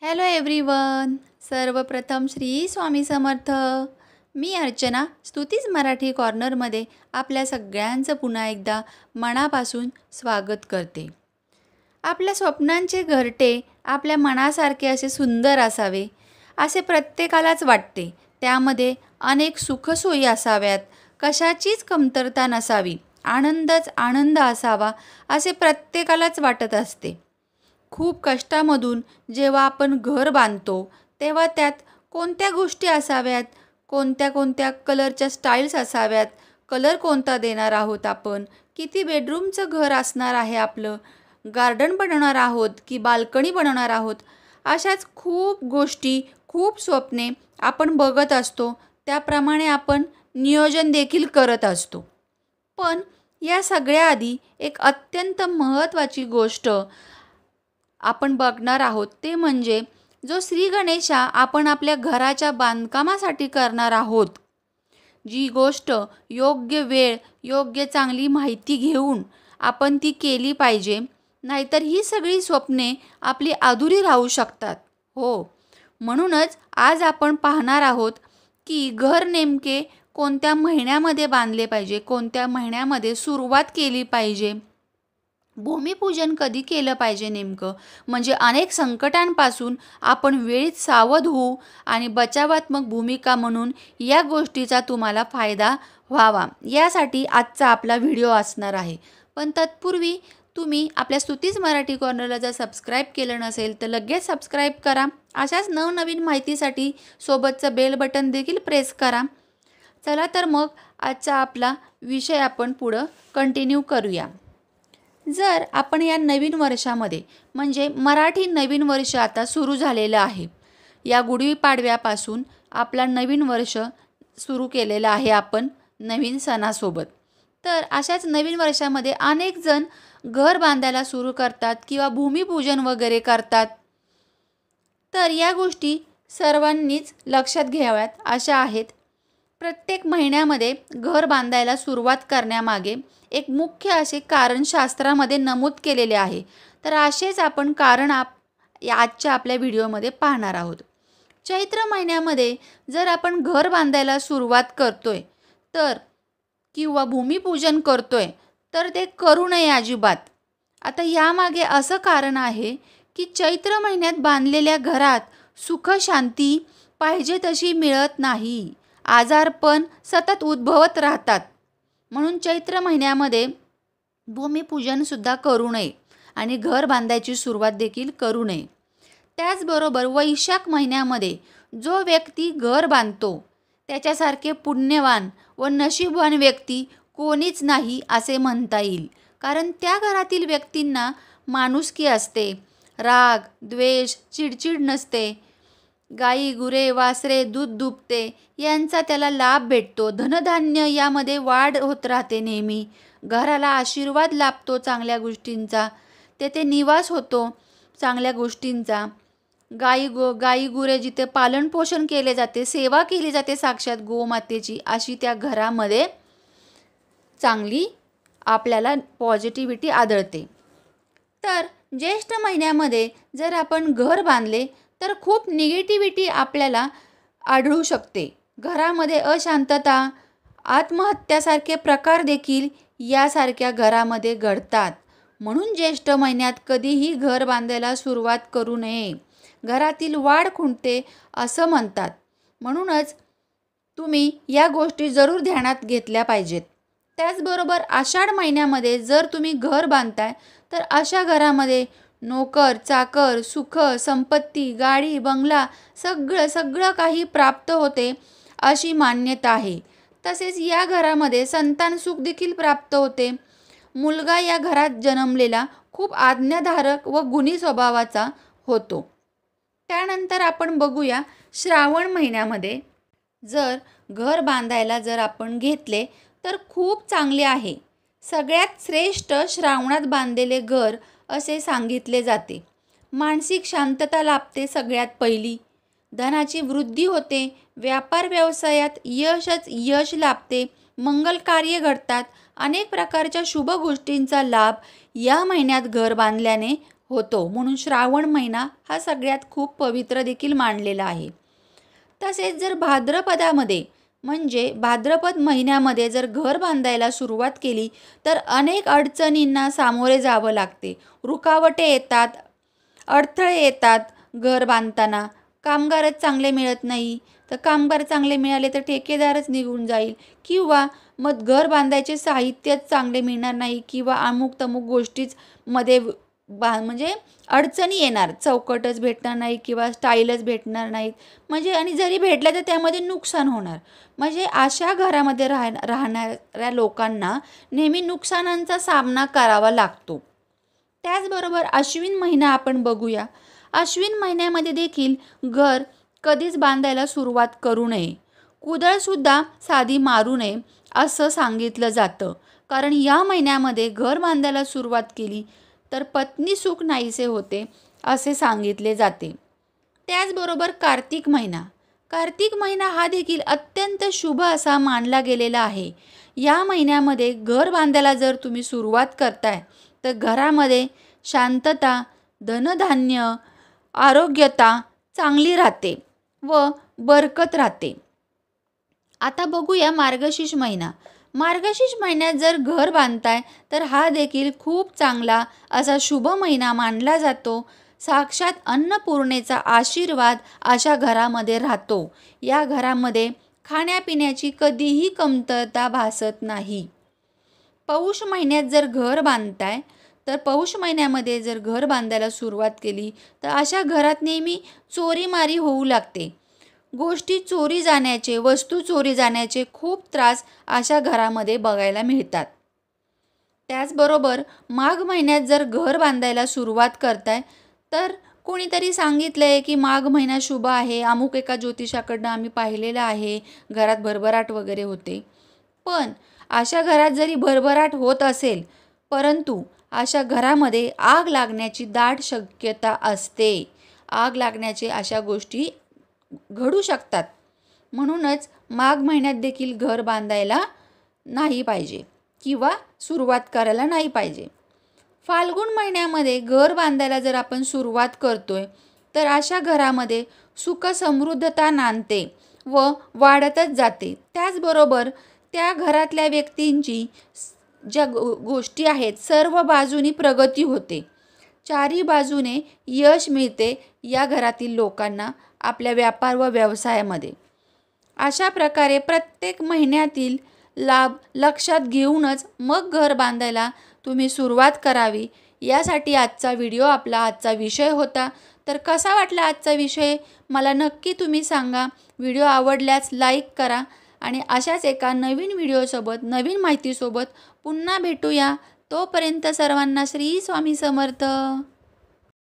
Hello everyone. सर्वप्रथम श्री स्वामी समर्थ. मी अर्चना स्तुतीज मराठी कॉर्नरमध्ये आपल्या सगळ्यांचं पुन्हा एकदा मनापासून स्वागत करते. आपल्या स्वप्नांचे घरटे आपल्या मनासारखे असे सुंदर असावे असे प्रत्येकालाच वाटते. त्यामध्ये अनेक सुखसोयी असाव्यात, कशाचीच कमतरता नसावी, आनंदच आनंद असावा असे प्रत्येकालाच वाटत असते. खूप कष्टामधून जेव्हा आपण घर बांधतो तेव्हा त्यात कोणत्या गोष्टी असाव्यात, कोणत्या कोणत्या कलरच्या स्टाईल्स असाव्यात, कलर कोणता देणार आहोत, आपण किती बेडरूमचं घर असणार आहे, आपलं गार्डन बनवणार आहोत की बाल्कनी बनवणार आहोत, अशाच खूप गोष्टी, खूप स्वप्ने आपण बघत असतो. त्याप्रमाणे आपण नियोजन देखील करत असतो. पण या सगळ्याआधी एक अत्यंत महत्त्वाची गोष्ट आपण बघणार आहोत, ते म्हणजे जो श्री गणेशा आपण आपल्या घराच्या बांधकामासाठी करणार आहोत. जी गोष्ट योग्य वेळ, योग्य चांगली माहिती घेऊन आपण ती केली पाहिजे, नाहीतर ही सगळी स्वप्ने आपली अधुरी राहू शकतात. हो, म्हणूनच आज आपण पाहणार आहोत की घर नेमके कोणत्या महिन्यामध्ये बांधले पाहिजे, कोणत्या महिन्यामध्ये सुरुवात केली पाहिजे, भूमिपूजन कधी केलं पाहिजे नेमकं, म्हणजे अनेक संकटांपासून आपण वेळीच सावध होऊ आणि बचावात्मक भूमिका म्हणून या गोष्टीचा तुम्हाला फायदा व्हावा, यासाठी आजचा आपला व्हिडिओ असणार आहे. पण तत्पूर्वी तुम्ही आपल्या स्तुतीज मराठी कॉर्नरला जर सबस्क्राईब केलं नसेल तर लगेच सबस्क्राईब करा. अशाच नवनवीन माहितीसाठी सोबतचं बेल बटन देखील प्रेस करा. चला तर मग आजचा आपला विषय आपण पुढं कंटिन्यू करूया. जर आपण या नवीन वर्षामध्ये, म्हणजे मराठी नवीन वर्ष आता सुरू झालेलं आहे, या गुढीपाडव्यापासून आपला नवीन वर्ष सुरू केलेलं आहे आपण नवीन सणासोबत. तर अशाच नवीन वर्षामध्ये अनेक जण घर बांधायला सुरू करतात किंवा भूमिपूजन वगैरे करतात. तर या गोष्टी सर्वांनीच लक्षात घ्याव्यात अशा आहेत. प्रत्येक महिन्यामध्ये घर बांधायला सुरुवात करण्यामागे एक मुख्य असे कारण शास्त्रामध्ये नमूद केलेले आहे. तर असेच आपण कारण आजच्या आपल्या व्हिडिओमध्ये पाहणार आहोत. चैत्र महिन्यामध्ये जर आपण घर बांधायला सुरुवात करतोय तर किंवा भूमिपूजन करतोय तर ते करू नये अजिबात. आता यामागे असं कारण आहे की चैत्र महिन्यात बांधलेल्या घरात सुख शांती पाहिजे तशी मिळत नाही, आजारपण सतत उद्भवत राहतात. म्हणून चैत्र महिन्यामध्ये भूमिपूजनसुद्धा करू नये आणि घर बांधायची सुरुवात देखील करू नये. त्याचबरोबर वैशाख महिन्यामध्ये जो व्यक्ती घर बांधतो त्याच्यासारखे पुण्यवान व नशीबवान व्यक्ती कोणीच नाही असे म्हणता येईल. कारण त्या घरातील व्यक्तींना माणुसकी असते, राग द्वेष चिडचिड नसते, गाई गुरे वासरे दूध दुभते यांचा त्याला लाभ भेटतो, धनधान्य यामध्ये वाढ होत राहते, नेहमी घराला आशीर्वाद लाभतो चांगल्या गोष्टींचा, तेथे निवास होतो चांगल्या गोष्टींचा. गाई गुरे जिथे पालनपोषण केले जाते, सेवा केली जाते साक्षात गोमातेची, अशी त्या घरामध्ये चांगली आपल्याला पॉझिटिव्हिटी आढळते. तर ज्येष्ठ महिन्यामध्ये जर आपण घर बांधले तर खूप निगेटिव्हिटी आपल्याला आढळू शकते. घरामध्ये अशांतता, आत्महत्यासारखे प्रकार देखील यासारख्या घरामध्ये घडतात. म्हणून ज्येष्ठ महिन्यात कधीही घर बांधायला सुरुवात करू नये, घरातील वाढ खुंटते असं म्हणतात. म्हणूनच तुम्ही या गोष्टी जरूर ध्यानात घेतल्या पाहिजेत. त्याचबरोबर आषाढ महिन्यामध्ये जर तुम्ही घर बांधताय तर अशा घरामध्ये नोकर चाकर, सुख संपत्ती, गाडी बंगला सगळं काही प्राप्त होते अशी मान्यता आहे. तसेच या घरामध्ये संतान सुख देखील प्राप्त होते. मुलगा या घरात जन्मलेला खूप आज्ञाधारक व गुणी स्वभावाचा होतो. त्यानंतर आपण बघूया श्रावण महिन्यामध्ये जर घर बांधायला जर आपण घेतले तर खूप चांगले आहे. सगळ्यात श्रेष्ठ श्रावणात बांधलेले घर असे सांगितले जाते. मानसिक शांतता लाभते सगळ्यात पहिली, धनाची वृद्धी होते, व्यापार व्यवसायात यश लाभते, मंगल कार्य घडतात, अनेक प्रकारच्या शुभ गोष्टींचा लाभ या महिन्यात घर बांधल्याने होतो, म्हणून श्रावण महिना हा सगळ्यात खूप पवित्र देखील मानलेला आहे. तसेच जर भाद्रपदामध्ये म्हणजे भाद्रपद महिन्यामध्ये जर घर बांधायला सुरुवात केली तर अनेक अडचणींना सामोरे जावं लागते. रुकावटे येतात, अडथळे येतात. घर बांधताना कामगारच चांगले मिळत नाही, तर कामगार चांगले मिळाले तर ठेकेदारच निघून जाईल, किंवा मग घर बांधायचे साहित्यच चांगले मिळणार नाही, किंवा अमुक तमुक गोष्टीच मध्ये म्हणजे अडचणी येणार, चौकटच भेटणार नाही किंवा स्टाईलच भेटणार नाहीत, म्हणजे आणि जरी भेटल्या तर त्यामध्ये नुकसान होणार. म्हणजे अशा घरामध्ये राहणाऱ्या लोकांना नेहमी नुकसानांचा सामना करावा लागतो. त्याचबरोबर अश्विन महिना आपण बघूया. अश्विन महिन्यामध्ये देखील घर कधीच बांधायला सुरुवात करू नये. कुदळसुद्धा साधी मारू नये असं सांगितलं जातं, कारण या महिन्यामध्ये घर बांधायला सुरुवात केली तर पत्नी सुख नाहीसे होते असे सांगितले जाते. त्याचबरोबर कार्तिक महिना. कार्तिक महिना हा देखील अत्यंत शुभ असा मानला गेलेला आहे. या महिन्यामध्ये घर बांधायला जर तुम्ही सुरुवात करताय तर घरामध्ये शांतता, धनधान्य, आरोग्यता चांगली राहते व बरकत राहते. आता बघूया मार्गशीर्ष महिना. मार्गशीर्ष महिन्यात जर घर बांधताय तर हा देखील खूप चांगला असा शुभ महिना मानला जातो. साक्षात अन्नपूर्णेचा आशीर्वाद अशा घरामध्ये राहतो. या घरामध्ये खाण्यापिण्याची कधीही कमतरता भासत नाही. पौष महिन्यात जर घर बांधताय तर पौष महिन्यामध्ये जर घर बांधायला सुरुवात केली तर अशा घरात नेहमी चोरीमारी होऊ लागते. गोष्टी चोरी जाण्याचे, वस्तू चोरी जाण्याचे खूप त्रास अशा घरामध्ये बघायला मिळतात. त्याचबरोबर माघ महिन्यात जर घर बांधायला सुरुवात करताय तर कोणीतरी सांगितलं आहे की माघ महिना शुभ आहे, अमुक एका ज्योतिषाकडनं आम्ही पाहिलेलं आहे, घरात भरभराट वगैरे होते. पण अशा घरात जरी भरभराट होत असेल परंतु अशा घरामध्ये आग लागण्याची दाट शक्यता असते. आग लागण्याचे अशा गोष्टी घडू शकतात. म्हणूनच माघ महिन्यात देखील घर बांधायला नाही पाहिजे किंवा सुरुवात करायला नाही पाहिजे. फाल्गुन महिन्यामध्ये घर बांधायला जर आपण सुरुवात करतोय तर अशा घरामध्ये सुख समृद्धता नांदते व वाढतच जाते. त्याचबरोबर त्या घरातल्या व्यक्तींची ज्या गोष्टी आहेत सर्व बाजूनी प्रगती होते. चारी बाजूने यश मिळते या घरातील लोकांना आपल्या व्यापार व व्यवसायामध्ये. अशा प्रकारे प्रत्येक महिन्यातील लाभ लक्षात घेऊनच मग घर बांधायला तुम्ही सुरुवात करावी. यासाठी आजचा व्हिडिओ आपला आजचा विषय होता. तर कसा वाटला आजचा विषय मला नक्की तुम्ही सांगा. व्हिडिओ आवडल्यास लाईक करा आणि अशाच एका नवीन व्हिडिओसोबत, नवीन माहितीसोबत पुन्हा भेटूया. तोपर्यंत सर्वांना श्री स्वामी समर्थ.